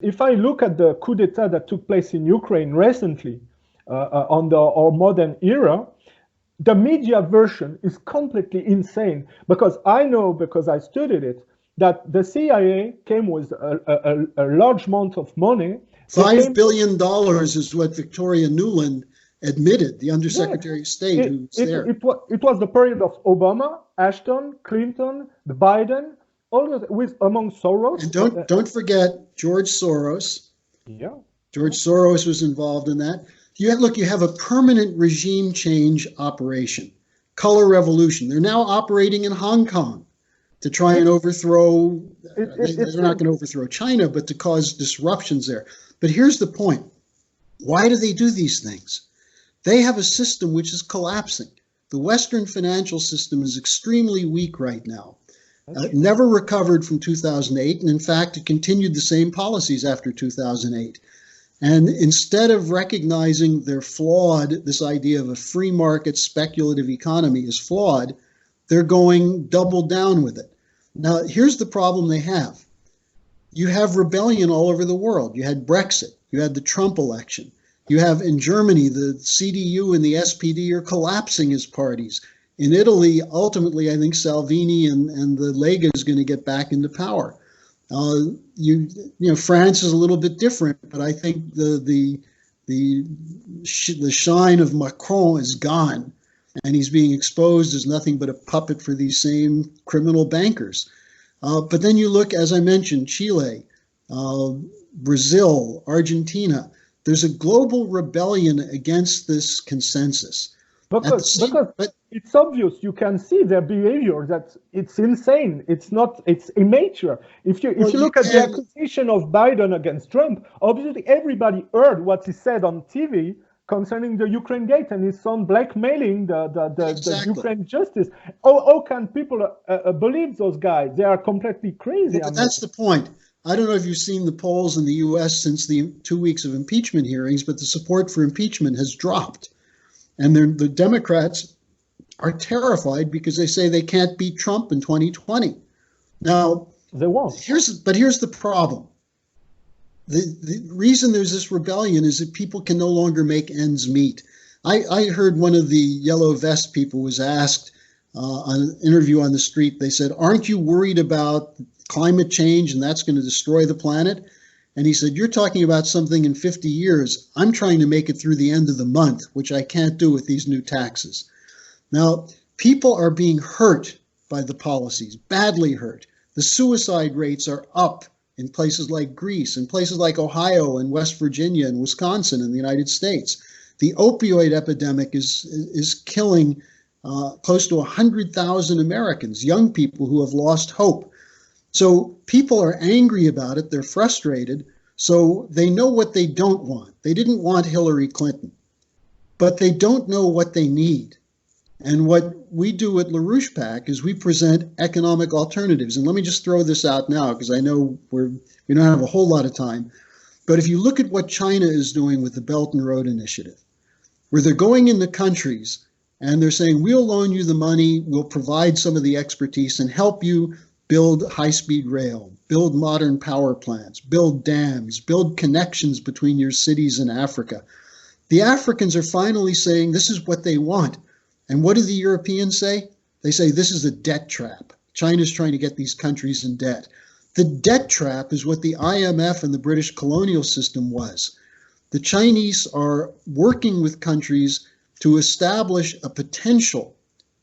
If I look at the coup d'etat that took place in Ukraine recently, on our modern era, the media version is completely insane, because I know, because I studied it, that the CIA came with a large amount of money. They $5 came, billion is what Victoria Nuland admitted, the yes, Undersecretary of State who's there. it was the period of Obama, Ashton, Clinton, the Biden, all of, with among And Soros. don't forget George Soros. Yeah. George Soros was involved in that. You have a permanent regime change operation, color revolution. They're now operating in Hong Kong to try and overthrow. They're not going to overthrow China, but to cause disruptions there. But here's the point. Why do they do these things? They have a system which is collapsing. The Western financial system is extremely weak right now. Never recovered from 2008, and in fact, it continued the same policies after 2008. And instead of recognizing they're flawed, this idea of a free market speculative economy is flawed, they're going double down with it. Now, here's the problem they have. You have rebellion all over the world. You had Brexit. You had the Trump election. You have in Germany, the CDU and the SPD are collapsing as parties. In Italy, ultimately, I think Salvini and the Lega is going to get back into power. France is a little bit different, but I think the shine of Macron is gone, and he's being exposed as nothing but a puppet for these same criminal bankers. But then you look, as I mentioned, Chile, Brazil, Argentina. There's a global rebellion against this consensus. Because it's obvious, you can see their behavior, that it's insane. It's immature. If you look at the accusation of Biden against Trump, obviously everybody heard what he said on TV concerning the Ukraine gate and his son blackmailing the Ukraine justice. How can people believe those guys? They are completely crazy. But that's the point. I don't know if you've seen the polls in the U.S. since the 2 weeks of impeachment hearings, but the support for impeachment has dropped. And the Democrats are terrified because they say they can't beat Trump in 2020. Now, they won't. Here's the problem. The reason there's this rebellion is that people can no longer make ends meet. I heard one of the yellow vest people was asked on an interview on the street. They said, "Aren't you worried about climate change and that's going to destroy the planet?" And he said, "You're talking about something in 50 years. I'm trying to make it through the end of the month, which I can't do with these new taxes." Now, people are being hurt by the policies, badly hurt. The suicide rates are up in places like Greece, in places like Ohio and West Virginia and Wisconsin in the United States. The opioid epidemic is killing close to 100,000 Americans, young people who have lost hope. So people are angry about it. They're frustrated. So they know what they don't want. They didn't want Hillary Clinton, but they don't know what they need. And what we do at LaRouche PAC is we present economic alternatives. And let me just throw this out now, because I know we don't have a whole lot of time. But if you look at what China is doing with the Belt and Road Initiative, where they're going into countries and they're saying, we'll loan you the money, we'll provide some of the expertise and help you build high-speed rail, build modern power plants, build dams, build connections between your cities in Africa. The Africans are finally saying this is what they want. And what do the Europeans say? They say this is a debt trap. China's trying to get these countries in debt. The debt trap is what the IMF and the British colonial system was. The Chinese are working with countries to establish a potential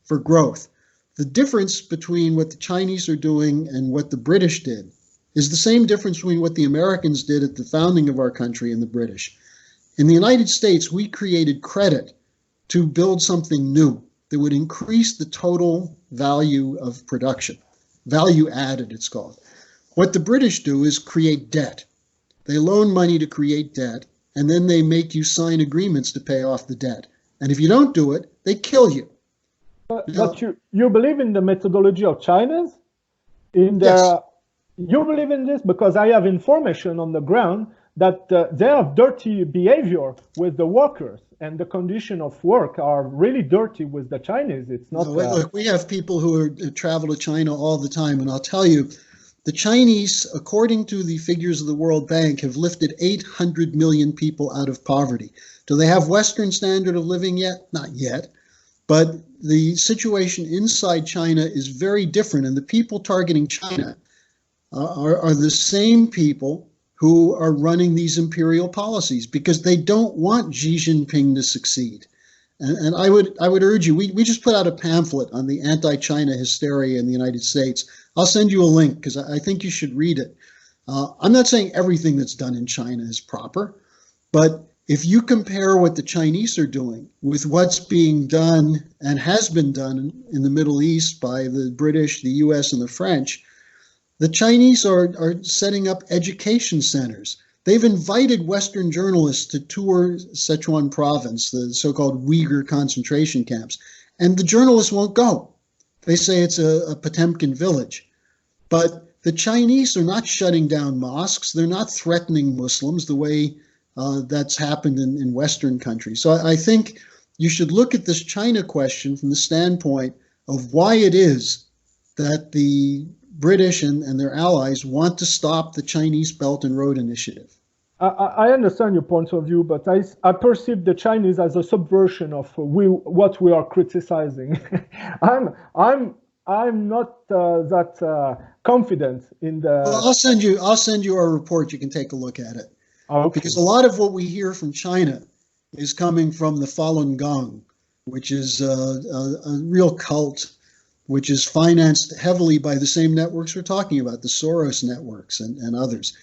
for growth. The difference between what the Chinese are doing and what the British did is the same difference between what the Americans did at the founding of our country and the British. In the United States, we created credit to build something new that would increase the total value of production. Value added, it's called. What the British do is create debt. They loan money to create debt, and then they make you sign agreements to pay off the debt. And if you don't do it, they kill you. But you believe in the methodology of China's? Yes. You believe in this? Because I have information on the ground that they have dirty behavior with the workers, and the condition of work are really dirty with the Chinese. It's not. Look, we have people who travel to China all the time, and I'll tell you, The Chinese, according to the figures of the World Bank, have lifted 800 million people out of poverty. Do they have Western standard of living yet? Not yet. But the situation inside China is very different, and the people targeting China are the same people who are running these imperial policies because they don't want Xi Jinping to succeed. And I would urge you, we just put out a pamphlet on the anti-China hysteria in the United States. I'll send you a link because I think you should read it. I'm not saying everything that's done in China is proper, but if you compare what the Chinese are doing with what's being done and has been done in the Middle East by the British, the US, and the French, the Chinese are setting up education centers. They've invited Western journalists to tour Sichuan province, the so-called Uyghur concentration camps, and the journalists won't go. They say it's a Potemkin village. But the Chinese are not shutting down mosques. They're not threatening Muslims the way that's happened in Western countries. So I think you should look at this China question from the standpoint of why it is that the British and their allies want to stop the Chinese Belt and Road Initiative. I understand your point of view, but I perceive the Chinese as a subversion of what we are criticizing. I'm not that confident in the. Well, I'll send you our report. You can take a look at it. Okay. Because a lot of what we hear from China is coming from the Falun Gong, which is a real cult, which is financed heavily by the same networks we're talking about, the Soros networks and others.